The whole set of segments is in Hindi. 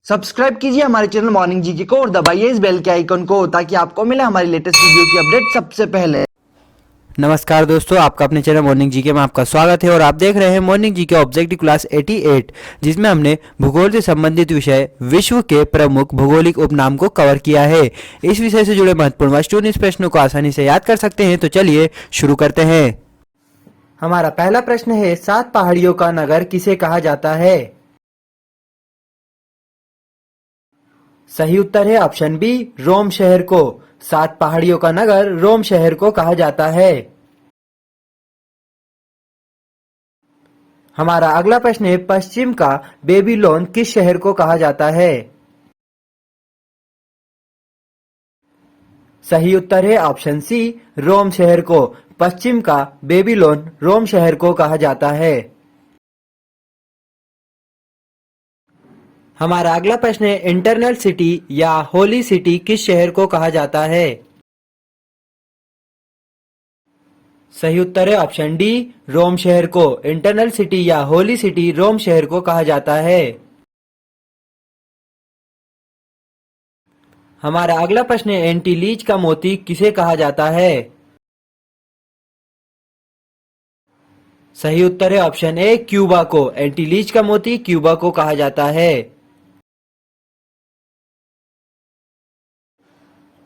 सब्सक्राइब कीजिए हमारे चैनल मॉर्निंग जीके को और दबाइए इस बेल के आइकन को ताकि आपको मिले हमारी लेटेस्ट वीडियो की अपडेट सबसे पहले। नमस्कार दोस्तों, आपका अपने चैनल मॉर्निंग जीके में आपका स्वागत है और आप देख रहे हैं मॉर्निंग जीके ऑब्जेक्टिव क्लास 88, जिसमें हमने भूगोल से संबंधित विषय विश्व के प्रमुख भौगोलिक उपनाम को कवर किया है। इस विषय से जुड़े महत्वपूर्ण व 19 प्रश्नों को आसानी से याद कर सकते हैं। तो चलिए शुरू करते हैं। हमारा पहला प्रश्न है, 7 पहाड़ियों का नगर किसे कहा जाता है? सही उत्तर है ऑप्शन बी, रोम शहर को। 7 पहाड़ियों का नगर रोम शहर को कहा जाता है। हमारा अगला प्रश्न है, पश्चिम का बेबीलोन किस शहर को कहा जाता है? सही उत्तर है ऑप्शन सी, रोम शहर को। पश्चिम का बेबीलोन रोम शहर को कहा जाता है। हमारा अगला प्रश्न है, इंटरनल सिटी या होली सिटी किस शहर को कहा जाता है? सही उत्तर है ऑप्शन डी, रोम शहर को। इंटरनल सिटी या होली सिटी रोम शहर को कहा जाता है। हमारा अगला प्रश्न है, एंटीलीज का मोती किसे कहा जाता है? सही उत्तर है ऑप्शन ए, क्यूबा को। एंटीलीज का मोती क्यूबा को कहा जाता है।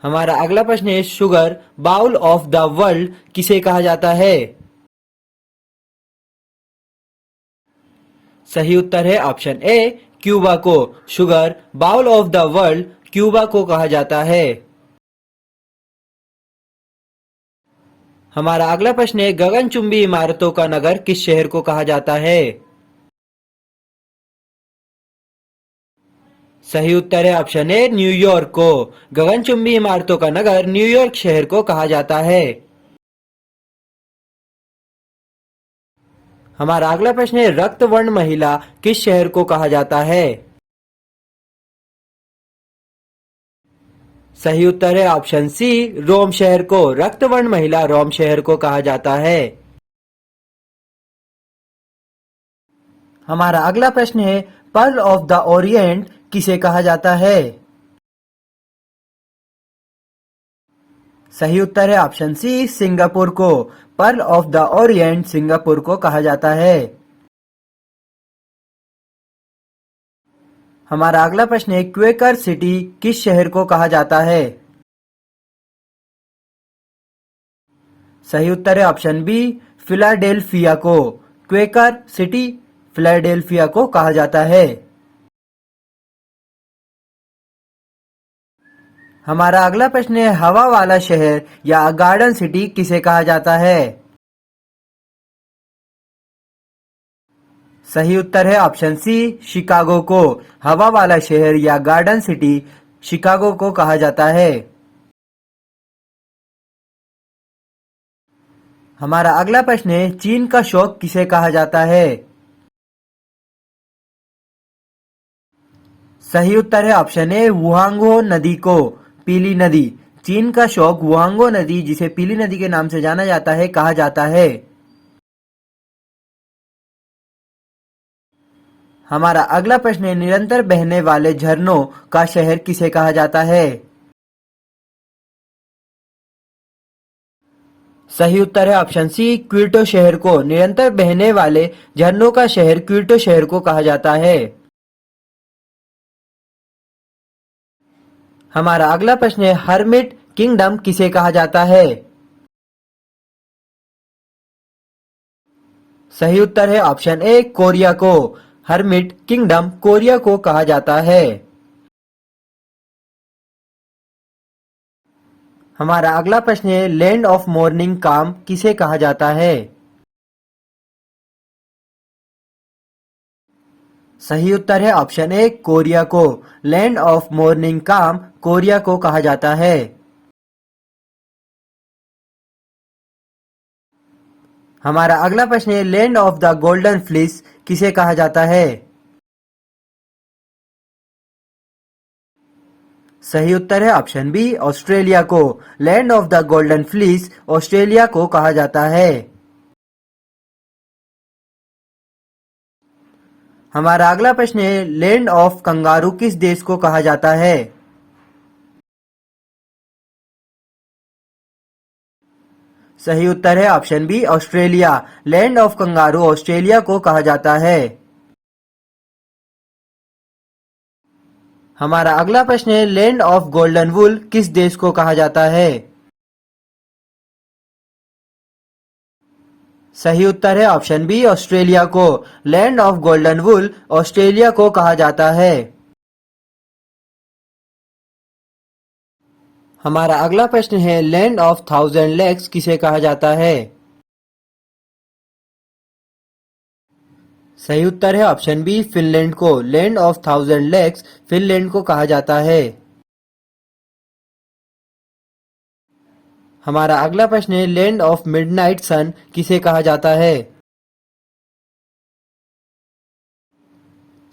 हमारा अगला प्रश्न है, sugar bowl of the world किसे कहा जाता है? सही उत्तर है ऑप्शन ए, क्यूबा को। Sugar bowl of the world Cuba को कहा जाता है। हमारा अगला प्रश्न है, गगनचुंबी इमारतों का नगर किस शहर को कहा जाता है? सही उत्तर है ऑप्शन ए, न्यूयॉर्क को। गगनचुंबी इमारतों का नगर न्यूयॉर्क शहर को कहा जाता है। हमारा अगला प्रश्न है, रक्तवर्ण महिला किस शहर को कहा जाता है? सही उत्तर है ऑप्शन सी, रोम शहर को। रक्तवर्ण महिला रोम शहर को कहा जाता है। हमारा अगला प्रश्न है, पर्ल ऑफ द ओरिएंट किसे कहा जाता है? सही उत्तर है ऑप्शन सी, सिंगापुर को। Pearl of the Orient Singapore को कहा जाता है। हमारा अगला प्रश्न है, क्वेकर सिटी किस शहर को कहा जाता है? सही उत्तर है ऑप्शन बी, फिलाडेल्फिया को। क्वेकर सिटी फिलाडेल्फिया को कहा जाता है। हमारा अगला प्रश्न है, हवा वाला शहर या गार्डन सिटी किसे कहा जाता है? सही उत्तर है ऑप्शन सी, शिकागो को। हवा वाला शहर या गार्डन सिटी शिकागो को कहा जाता है। हमारा अगला प्रश्न है, चीन का शौक किसे कहा जाता है? सही उत्तर है ऑप्शन ए, वुहांगो नदी को। पीली नदी। चीन का शौक वुहांगो नदी, जिसे पीली नदी के नाम से जाना जाता है, कहा जाता है। हमारा अगला प्रश्न है, निरंतर बहने वाले झरनों का शहर किसे कहा जाता है? सही उत्तर है ऑप्शन सी, क्योटो शहर को। निरंतर बहने वाले झरनों का शहर क्योटो शहर को कहा जाता है। हमारा अगला प्रश्न है, हर्मिट किंगडम किसे कहा जाता है? सही उत्तर है ऑप्शन ए, कोरिया को। हर्मिट किंगडम कोरिया को कहा जाता है। हमारा अगला प्रश्न है, लैंड ऑफ मॉर्निंग काम किसे कहा जाता है? सही उत्तर है ऑप्शन ए, कोरिया को। लैंड ऑफ मॉर्निंग काम कोरिया को कहा जाता है। हमारा अगला प्रश्न है, land of the golden fleece किसे कहा जाता है? सही उत्तर है ऑप्शन बी, ऑस्ट्रेलिया को। Land of the golden fleece Australia को कहा जाता है। हमारा अगला प्रश्न है, लैंड ऑफ कंगारू किस देश को कहा जाता है? सही उत्तर है option B, Australia. Land of kangaroo Australia को कहा जाता है। हमारा अगला प्रश्न है, लैंड ऑफ गोल्डन वुल किस देश को कहा जाता है? सही उत्तर है ऑप्शन बी, ऑस्ट्रेलिया को। Land of golden wool Australia को कहा जाता है। हमारा अगला प्रश्न है, लैंड ऑफ थाउजेंड लेक्स किसे कहा जाता है? सही उत्तर है ऑप्शन बी, फिनलैंड को। Land of thousand lakes Finland को कहा जाता है। हमारा अगला प्रश्न है, लैंड ऑफ मिडनाइट सन किसे कहा जाता है?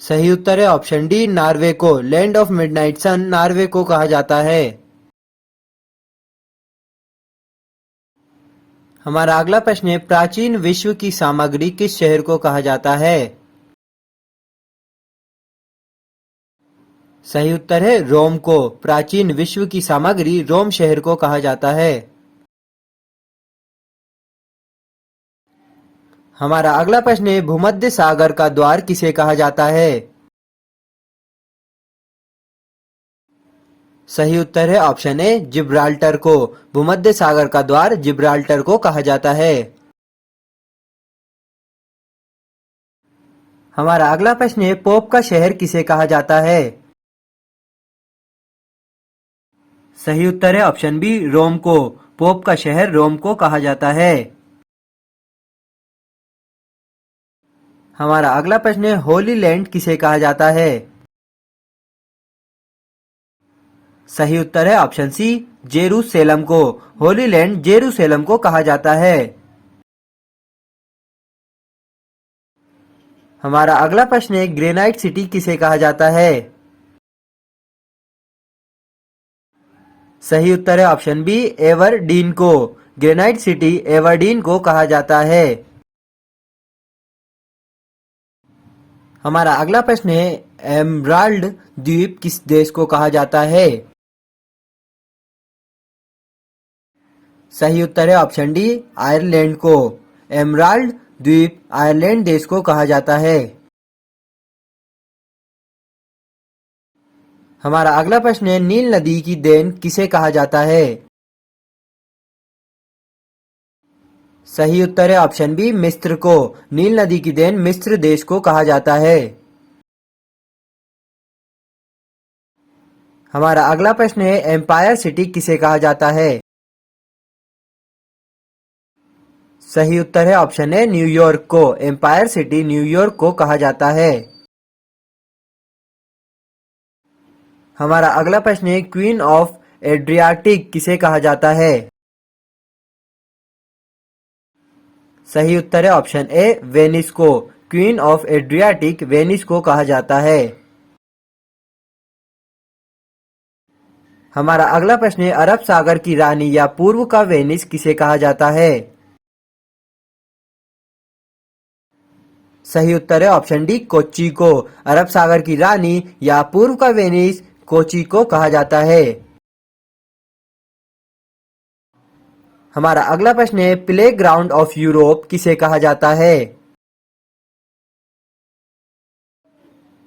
सही उत्तर है ऑप्शन डी, नॉर्वे को। Land of midnight sun Norway को कहा जाता है। हमारा अगला प्रश्न है, प्राचीन विश्व की सामग्री किस शहर को कहा जाता है? सही उत्तर है रोम को। प्राचीन विश्व की सामग्री रोम शहर को कहा जाता है। हमारा अगला प्रश्न है, भूमध्य सागर का द्वार किसे कहा जाता है? सही उत्तर है ऑप्शन ए, जिब्राल्टर को। भूमध्य सागर का द्वार जिब्राल्टर को कहा जाता है। हमारा अगला प्रश्न है, पोप का शहर किसे कहा जाता है? सही उत्तर है ऑप्शन बी, रोम को। पोप का शहर रोम को कहा जाता है। हमारा अगला प्रश्न है, होली लैंड किसे कहा जाता है? सही उत्तर है ऑप्शन सी, जेरूसलम को। होली लैंड जेरूसलम को कहा जाता है। हमारा अगला प्रश्न है, ग्रेनाइट सिटी किसे कहा जाता है? सही उत्तर है ऑप्शन बी, एवरडीन को। ग्रेनाइट सिटी एवरडीन को कहा जाता है। हमारा अगला प्रश्न है, एमराल्ड द्वीप किस देश को कहा जाता है? सही उत्तर है ऑप्शन डी, आयरलैंड को। एमराल्ड द्वीप आयरलैंड देश को कहा जाता है। हमारा अगला प्रश्न है, नील नदी की देन किसे कहा जाता है? सही उत्तर है ऑप्शन बी, मिस्र को। नील नदी की देन मिस्र देश को कहा जाता है। हमारा अगला प्रश्न है, एम्पायर सिटी किसे कहा जाता है? सही उत्तर है ऑप्शन ए, न्यूयॉर्क को। एम्पायर सिटी न्यूयॉर्क को कहा जाता है। हमारा अगला प्रश्न है, क्वीन ऑफ एड्रियाटिक किसे कहा जाता है? सही उत्तर है ऑप्शन ए, वेनिस को। क्वीन ऑफ एड्रियाटिक वेनिस को कहा जाता है। हमारा अगला प्रश्न है, अरब सागर की रानी या पूर्व का वेनिस किसे कहा जाता है? सही उत्तर है ऑप्शन डी, कोच्चि को। अरब सागर की रानी या पूर्व का वेनिस कोच्चि को कहा जाता है। हमारा अगला प्रश्न है, प्ले ग्राउंड ऑफ यूरोप किसे कहा जाता है?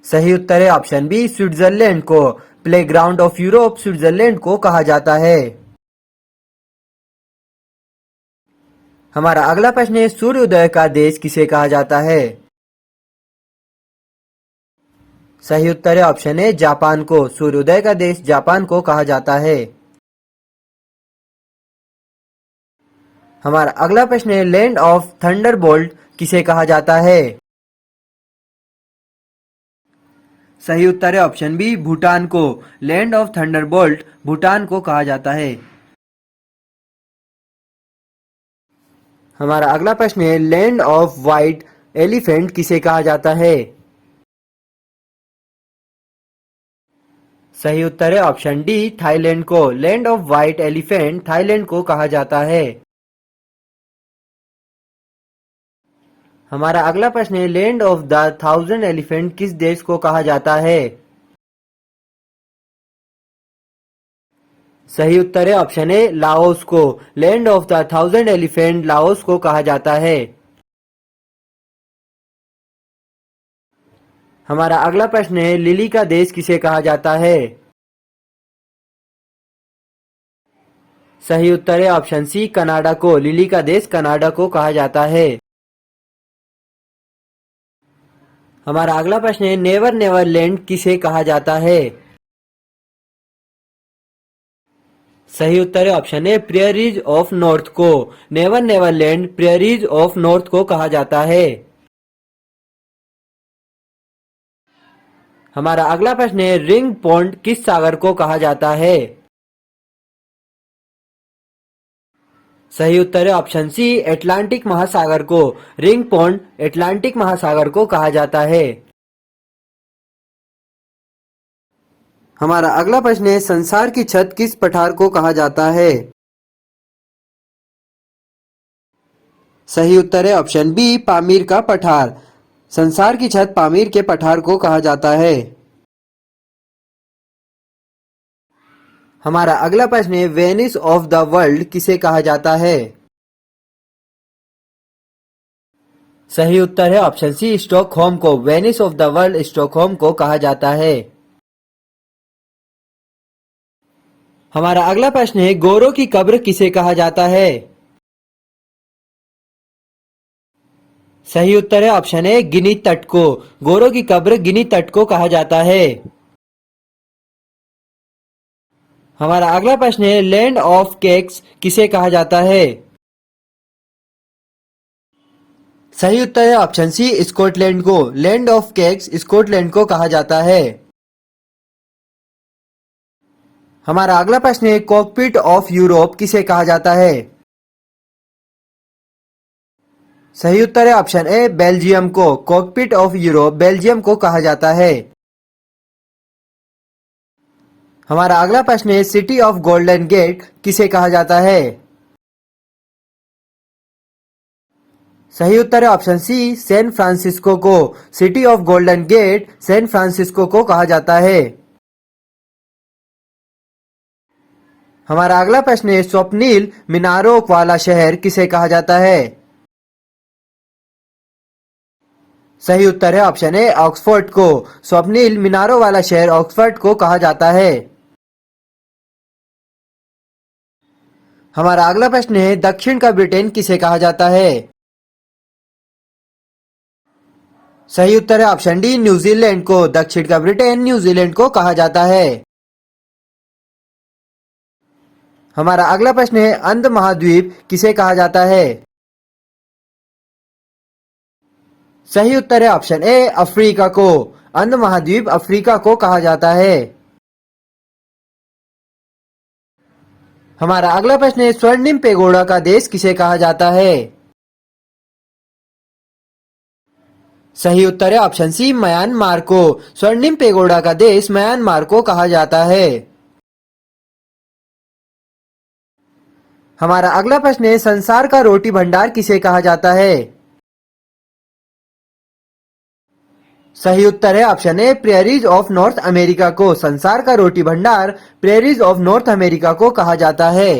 सही उत्तर है ऑप्शन बी, स्विट्जरलैंड को। Play ground of Europe Switzerland को कहा जाता है। हमारा अगला प्रश्न है, सूर्योदय का देश किसे कहा जाता है? सही उत्तर है ऑप्शन ए, जापान को। सूर्योदय का देश जापान को कहा जाता है। हमारा अगला प्रश्न है, लैंड ऑफ थंडरबोल्ट किसे कहा जाता है? सही उत्तर है ऑप्शन बी, भूटान को। लैंड ऑफ थंडरबोल्ट भूटान को कहा जाता है। हमारा अगला प्रश्न है, लैंड ऑफ व्हाइट एलिफेंट किसे कहा जाता है? सही उत्तर है ऑप्शन डी, थाईलैंड को। Land of white elephant Thailand को कहा जाता है। हमारा अगला प्रश्न है, लैंड ऑफ द 1000 एलिफेंट किस देश को कहा जाता है? सही उत्तर है ऑप्शन ए, लाओस को। Land of the 1000 elephant Laos को कहा जाता है। हमारा अगला प्रश्न है, लिली का देश किसे कहा जाता है? सही उत्तर है ऑप्शन सी, कनाडा को। लिली का देश कनाडा को कहा जाता है। हमारा अगला प्रश्न है, नेवर नेवर लैंड किसे कहा जाता है? सही उत्तर है option A, prairies of North को। Never never land prairies of North को कहा जाता है। हमारा अगला प्रश्न है, रिंग पॉन्ड किस सागर को कहा जाता है? सही उत्तर है ऑप्शन सी, एटलांटिक महासागर को। रिंग पॉन्ड एटलांटिक महासागर को कहा जाता है। हमारा अगला प्रश्न है, संसार की छत किस पठार को कहा जाता है? सही उत्तर है ऑप्शन बी, पामीर का पठार। संसार की छत पामीर के पठार को कहा जाता है। हमारा अगला प्रश्न है, वेनिस ऑफ द वर्ल्ड किसे कहा जाता है? सही उत्तर है ऑप्शन सी, स्टॉकहोम को। Venice of the world Stockholm को कहा जाता है। हमारा अगला प्रश्न है, गोरों की कब्र किसे कहा जाता है? सही उत्तर है ऑप्शन ए, गिनी तट को। गोरों की कब्र गिनी तट को कहा जाता है। हमारा अगला प्रश्न है, लैंड ऑफ केक्स किसे कहा जाता है? सही उत्तर है ऑप्शन सी, स्कॉटलैंड को। लैंड ऑफ केक्स स्कॉटलैंड को कहा जाता है। हमारा अगला प्रश्न है, कॉकपिट ऑफ यूरोप किसे कहा जाता है? सही उत्तर है ऑप्शन ए, बेल्जियम को। कॉकपिट ऑफ यूरोप बेल्जियम को कहा जाता है। हमारा अगला प्रश्न है, सिटी ऑफ गोल्डन गेट किसे कहा जाता है? सही उत्तर है ऑप्शन सी, सैन फ्रांसिस्को को। City of golden gate San Francisco को कहा जाता है। हमारा अगला प्रश्न है, स्वप्निल मीनारों वाला शहर किसे कहा जाता है? सही उत्तर है ऑप्शन ए, ऑक्सफोर्ड को। स्वप्निल मीनारों वाला शहर ऑक्सफोर्ड को कहा जाता है। हमारा अगला प्रश्न है, दक्षिण का ब्रिटेन किसे कहा जाता है? सही उत्तर है ऑप्शन डी, न्यूजीलैंड को। दक्षिण का ब्रिटेन न्यूजीलैंड को कहा जाता है। हमारा अगला प्रश्न है, अंध महाद्वीप किसे कहा जाता है? सही उत्तर है ऑप्शन ए, अफ्रीका को। अंध महाद्वीप अफ्रीका को कहा जाता है। हमारा अगला प्रश्न है, स्वर्णिम पेगोडा का देश किसे कहा जाता है? सही उत्तर है ऑप्शन सी, म्यांमार को। स्वर्णिम पेगोडा का देश म्यांमार को कहा जाता है। हमारा अगला प्रश्न है, संसार का रोटी भंडार किसे कहा जाता है? सही उत्तर है option A, prairies of north America को। संसार का रोटी भंडार प्रेयरीज ऑफ नॉर्थ अमेरिका को कहा जाता है।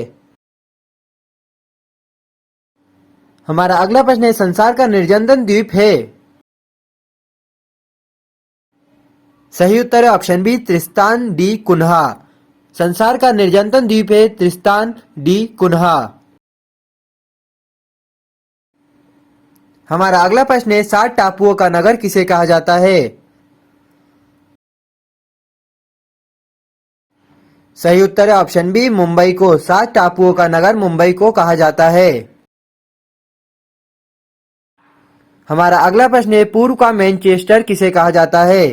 हमारा अगला प्रश्न है, संसार का निर्जनतम द्वीप है? सही उत्तर है option B, Tristan D Cunha. संसार का निर्जनतम द्वीप है त्रिस्तान डी कुन्हा। हमारा अगला प्रश्न है, 7 टापुओं का नगर किसे कहा जाता है? सही उत्तर है ऑप्शन बी, मुंबई को। 7 टापुओं का नगर मुंबई को कहा जाता है। हमारा अगला प्रश्न है, पूर्व का मैनचेस्टर किसे कहा जाता है?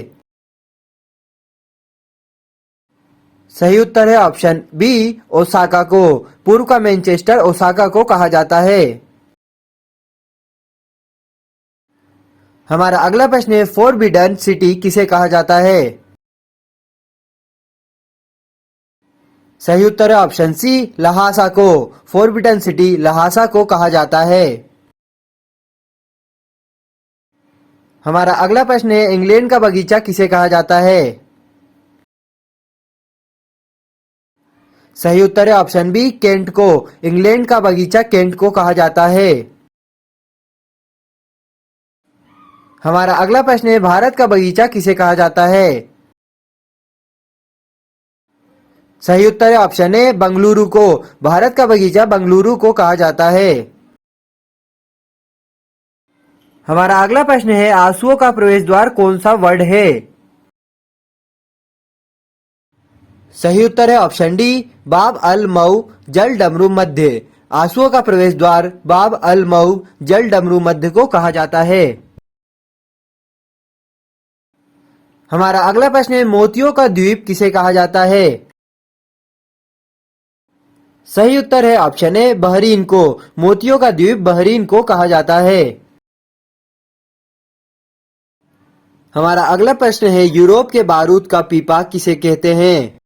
सही उत्तर है ऑप्शन बी, ओसाका को। पूर्व का मैनचेस्टर ओसाका को कहा जाता है। हमारा अगला प्रश्न है, फोरबिडन सिटी किसे कहा जाता है? सही उत्तर है ऑप्शन सी, लहासा को। फोरबिडन सिटी लहासा को कहा जाता है। हमारा अगला प्रश्न है, इंग्लैंड का बगीचा किसे कहा जाता है? सही उत्तर है ऑप्शन बी, केंट को। इंग्लैंड का बगीचा केंट को कहा जाता है। हमारा अगला प्रश्न है, भारत का बगीचा किसे कहा जाता है? सही उत्तर है ऑप्शन ए, बंगलुरु को। भारत का बगीचा बंगलुरु को कहा जाता है। हमारा अगला प्रश्न है, आंसुओं का प्रवेश द्वार कौन सा वर्ड है? सही उत्तर है ऑप्शन डी, बाब अल मऊ जल डमरू मध्य। आंसुओं का प्रवेश द्वार बाब अल मऊ जल डमरू मध्य को कहा जाता है। हमारा अगला प्रश्न है, मोतियों का द्वीप किसे कहा जाता है? सही उत्तर है ऑप्शन ए, बहरीन को। मोतियों का द्वीप बहरीन को कहा जाता है। हमारा अगला प्रश्न है, यूरोप के बारूद का पीपा किसे कहते हैं?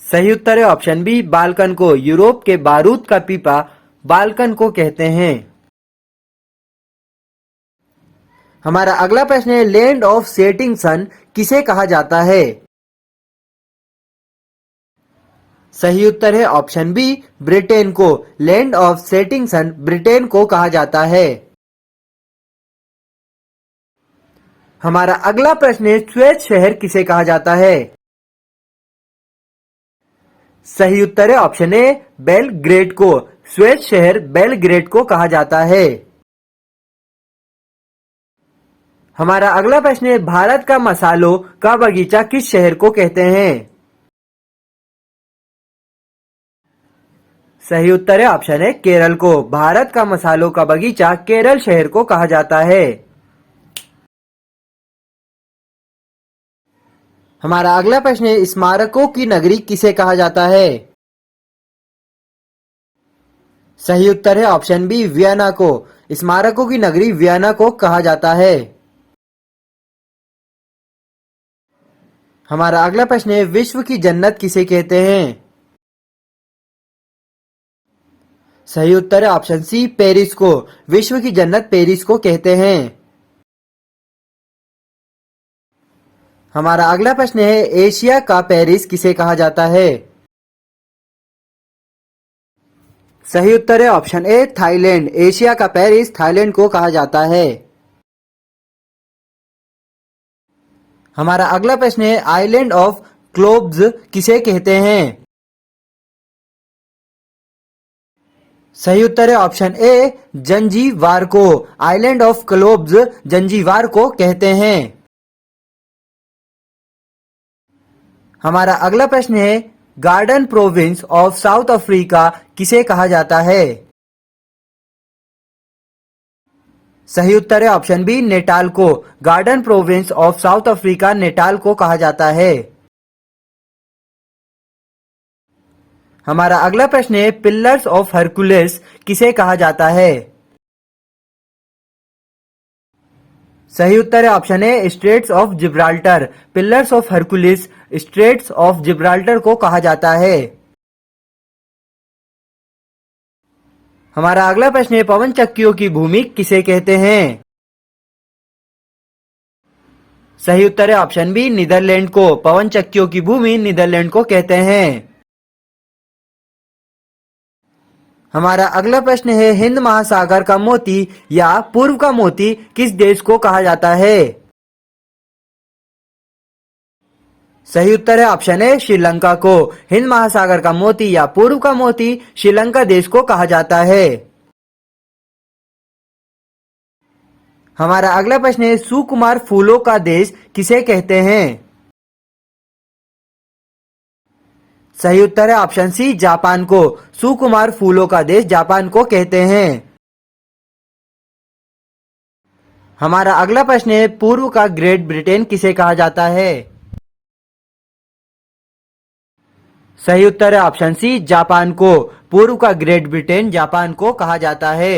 सही उत्तर है ऑप्शन बी, बाल्कन को। यूरोप के बारूद का पीपा बाल्कन को कहते हैं। हमारा अगला प्रश्न है, लैंड ऑफ सेटिंग सन किसे कहा जाता है? सही उत्तर है ऑप्शन बी, ब्रिटेन को। Land of setting sun Britain को कहा जाता है। हमारा अगला प्रश्न है, श्वेत शहर किसे कहा जाता है? सही उत्तर है ऑप्शन ए, बेलग्रेड को। श्वेत शहर बेलग्रेड को कहा जाता है। हमारा अगला प्रश्न है, भारत का मसालों का बगीचा किस शहर को कहते हैं? सही उत्तर है ऑप्शन है, केरल को। भारत का मसालों का बगीचा केरल शहर को कहा जाता है। हमारा अगला प्रश्न है, स्मारकों की नगरी किसे कहा जाता है? सही उत्तर है ऑप्शन बी, वियना को। स्मारकों की नगरी वियना को कहा जाता है। हमारा अगला प्रश्न है, विश्व की जन्नत किसे कहते हैं? सही उत्तर है ऑप्शन सी, पेरिस को। विश्व की जन्नत पेरिस को कहते हैं। हमारा अगला प्रश्न है, एशिया का पेरिस किसे कहा जाता है? सही उत्तर है ऑप्शन ए, थाईलैंड। एशिया का पेरिस थाईलैंड को कहा जाता है। हमारा अगला प्रश्न है, आइलैंड ऑफ क्लोब्स किसे कहते हैं? सही उत्तर है ऑप्शन ए, जंजीबार को। आइलैंड ऑफ क्लोब्स जंजीबार को कहते हैं। हमारा अगला प्रश्न है, garden province of south Africa किसे कहा जाता है? सही उत्तर है ऑप्शन बी, नेटाल को। Garden province of south Africa Natal को कहा जाता है। हमारा अगला प्रश्न है, पिलर्स ऑफ हरकुलिस किसे कहा जाता है? सही उत्तर है option A, Straits of Gibraltar. Pillars of Hercules Straits of Gibraltar को कहा जाता है। हमारा अगला प्रश्न है, पवन चक्कियों की भूमि किसे कहते हैं? सही उत्तर है ऑप्शन बी, नीदरलैंड को। पवन चक्कियों की भूमि नीदरलैंड को कहते हैं। हमारा अगला प्रश्न है, हिंद महासागर का मोती या पूर्व का मोती किस देश को कहा जाता है? सही उत्तर है ऑप्शन ए, श्रीलंका को। हिंद महासागर का मोती या पूर्व का मोती श्रीलंका देश को कहा जाता है। हमारा अगला प्रश्न है, सुकुमार फूलों का देश किसे कहते हैं? सही उत्तर है ऑप्शन सी, जापान को। सुकुमार फूलों का देश जापान को कहते हैं। हमारा अगला प्रश्न है, पूर्व का ग्रेट ब्रिटेन किसे कहा जाता है? सही उत्तर है ऑप्शन सी, जापान को। पूर्व का ग्रेट ब्रिटेन जापान को कहा जाता है।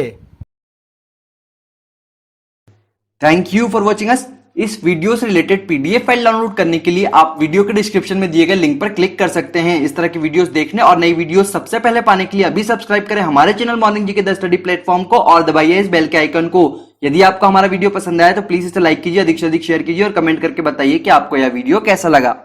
Thank you for watching us. इस वीडियो से रिलेटेड पीडीएफ फाइल डाउनलोड करने के लिए आप वीडियो के डिस्क्रिप्शन में दिए गए लिंक पर क्लिक कर सकते हैं। इस तरह की वीडियोस देखने और नई वीडियोस सबसे पहले पाने के लिए अभी सब्सक्राइब करें हमारे चैनल मॉर्निंग जी के द स्टडी प्लेटफॉर्म को और दबाइए इस बेल के आइकन को, यदि आपको हमारा वीडियो पसंद आया तो प्लीज इसे लाइक कीजिए, अधिक से अधिक शेयर कीजिए और कमेंट करके बताइए कि आपको यह वीडियो कैसा लगा।